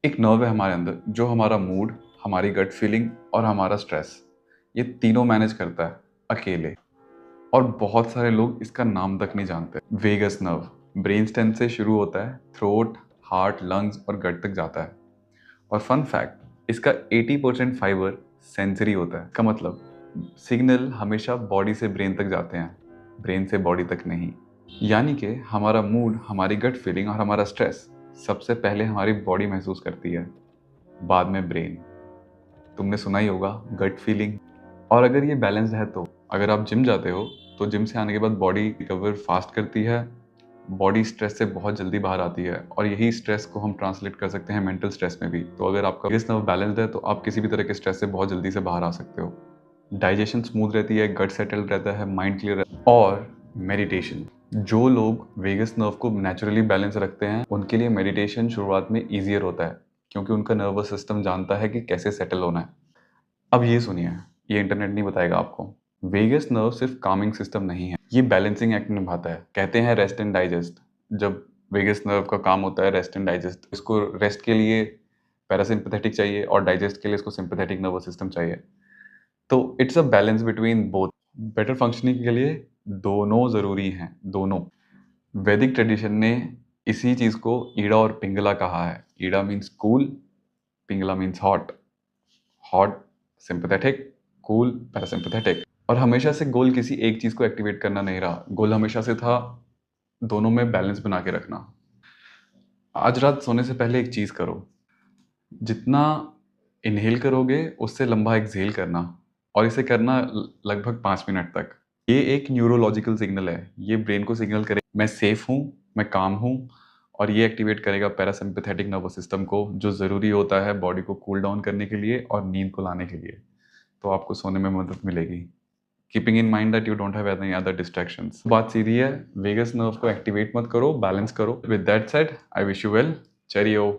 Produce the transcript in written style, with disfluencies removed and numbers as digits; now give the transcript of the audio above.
एक नर्व है हमारे अंदर जो हमारा मूड, हमारी गट फीलिंग और हमारा स्ट्रेस, ये तीनों मैनेज करता है अकेले। और बहुत सारे लोग इसका नाम तक नहीं जानते। वेगस नर्व ब्रेन स्टेम से शुरू होता है, थ्रोट, हार्ट, लंग्स और गट तक जाता है। और फन फैक्ट, इसका 80% फाइबर सेंसरी होता है। का मतलब सिग्नल हमेशा बॉडी से ब्रेन तक जाते हैं, ब्रेन से बॉडी तक नहीं। यानी कि हमारा मूड, हमारी गट फीलिंग और हमारा स्ट्रेस सबसे पहले हमारी बॉडी महसूस करती है, बाद में ब्रेन। तुमने सुना ही होगा गट फीलिंग। और अगर ये बैलेंस्ड है तो अगर आप जिम जाते हो तो जिम से आने के बाद बॉडी रिकवर फास्ट करती है, बॉडी स्ट्रेस से बहुत जल्दी बाहर आती है। और यही स्ट्रेस को हम ट्रांसलेट कर सकते हैं मेंटल स्ट्रेस में भी। तो अगर आपका वेगस नर्व बैलेंस्ड है तो आप किसी भी तरह के स्ट्रेस से बहुत जल्दी से बाहर आ सकते हो। डाइजेशन स्मूथ रहती है, गट सेटल रहता है, माइंड क्लियर रहता है। और मेडिटेशन, जो लोग वेगस नर्व को नेचुरली बैलेंस रखते हैं उनके लिए मेडिटेशन शुरुआत में ईजियर होता है, क्योंकि उनका नर्वस सिस्टम जानता है कि कैसे सेटल होना है। अब ये सुनिए, ये इंटरनेट नहीं बताएगा आपको। वेगस नर्व सिर्फ कामिंग सिस्टम नहीं है, ये बैलेंसिंग एक्ट निभाता है। कहते हैं रेस्ट एंड डाइजेस्ट। जब वेगस नर्व का काम होता है रेस्ट एंड डाइजेस्ट, इसको रेस्ट के लिए पैरासिम्पैथेटिक चाहिए और डाइजेस्ट के लिए इसको सिंपैथेटिक नर्वस सिस्टम चाहिए। तो it's a balance between both. Better functioning के लिए दोनों ज़रूरी हैं, दोनों। वैदिक ट्रेडिशन ने इसी चीज़ को ईड़ा और पिंगला कहा है। Ida means cool, Pingala means hot. Hot sympathetic, cool parasympathetic. और हमेशा से गोल किसी एक चीज़ को एक्टिवेट करना नहीं रहा, गोल हमेशा से था दोनों में बैलेंस बना के रखना। आज रात सोने से पहले एक चीज़ करो, जितना इनहेल करोगे उससे लंबा एक्सहेल करना, और इसे करना लगभग 5 मिनट तक। ये एक न्यूरोलॉजिकल सिग्नल है, ये ब्रेन को सिग्नल करे मैं सेफ हूँ, मैं काम हूँ। और ये एक्टिवेट करेगा पैरासिम्पैथेटिक नर्वस सिस्टम को, जो ज़रूरी होता है बॉडी को कूल डाउन करने के लिए और नींद को लाने के लिए। तो आपको सोने में मदद मिलेगी। Keeping in mind that you don't have any other distractions. बात सीधी है, वेगस नर्व को एक्टिवेट मत करो, बैलेंस करो। With that said, I wish you well. चेरियो।